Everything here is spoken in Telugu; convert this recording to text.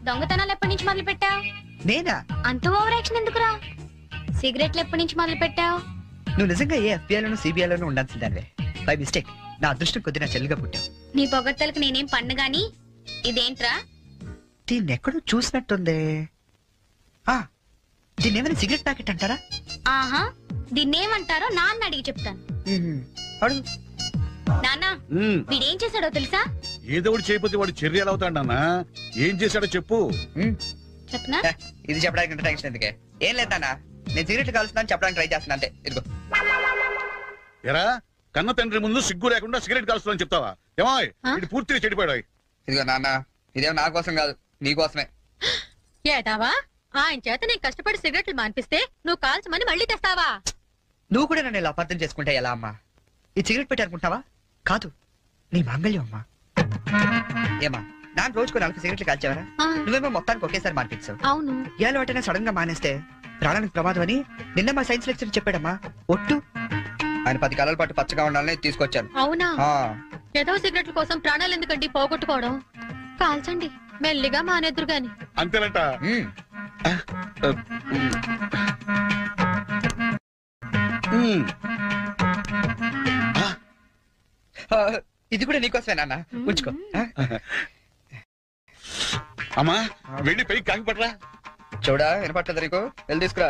దొంగతనాలు ఎప్పటి నుంచి మొదలు పెట్టావు? నేనా? అంత ఓవర్ యాక్షన్ ఎందుకురా? సిగరెట్లు ఎప్పటి నుంచి మొదలు పెట్టావు? నువ్వు నిజంగా ఏ FBI లోను CBI లోను ఉండాల్సిందానివే. బై మిస్టేక్ నా అదృష్టం కొద్ది నా చెల్లిగా పుట్టావు. నీ పొగడ్తలకు నేనేం పన్ను గాని ఇదేంట్రా? దీన్ని ఎక్కడో చూసినట్టుంది. దీన్ని ఏమైనా సిగరెట్ ప్యాకెట్ అంటారా? ఆహా, దీన్నేమంటారో నాన్న అడిగి చెప్తాను. అడుగు. నాన్న, వీడేం చేశాడో తెలుసా? ఏదో ఒకటి చేయకపోతే వాడు చర్య ఎలా అవుతాడన్నా? ఏం చేశాడో చెప్పు. చెప్పనా? ఇది చెప్పడానికి ఇంత టెన్షన్ ఎందుకే? ఏం లేదన్నా, నేను సిగరెట్లు కాలుస్తున్నాను చెప్పడానికి ట్రై చేస్తున్నా అంతే. ఇదిగో. ఎరా, కన్న తండ్రి ముందు సిగ్గు లేకుండా సిగరెట్ కాలుస్తున్నాను చెప్తావా? ఏమో ఇది పూర్తిగా చెడిపోయాడు. ఇదిగో నాన్న, ఇదేమో నా కోసం కాదు, నీకోసమే. ఏటావా? ఆయన చేత నేను కష్టపడి సిగరెట్లు మానిపిస్తే నువ్వు కాల్చమని మళ్ళీ తెస్తావా? నువ్వు కూడా నన్ను ఇలా అపార్థం చేసుకుంటే ఎలా అమ్మా? ఈ సిగరెట్ పెట్టి అనుకుంటావా? కాదు, నీ మాంగళ్యం అమ్మా. ఏమా, నాన్న రోజుకు 4 సిగరెట్లు కాల్చేవరా? నువ్వేమో మొత్తానికి ఒకేసారి మానిపించావు. అవును. ఏ అలవాటైనా సడన్ గా మానేస్తే ప్రాణానికి ప్రమాదం అని నిన్న మా సైన్స్ లెక్చర్ చెప్పాడమ్మా. ఒట్టు ఆయన 10 కాలాల పాటు పచ్చగా ఉండాలని తీసుకొచ్చాను. అవునా? ఏదో సిగరెట్ల కోసం ప్రాణాలు ఎందుకండి పోగొట్టుకోవడం? కాల్చండి, మెల్లిగా మానేద్దురు గాని. అంతేనంట. ఇది కూడా నీకోసమే నాన్న, ఉంచుకో. అమ్మా, వెళ్ళి పైకి కాకి పడరా. చూడా, వినపట్టదా నీకు? వెళ్ళి తీసుకురా.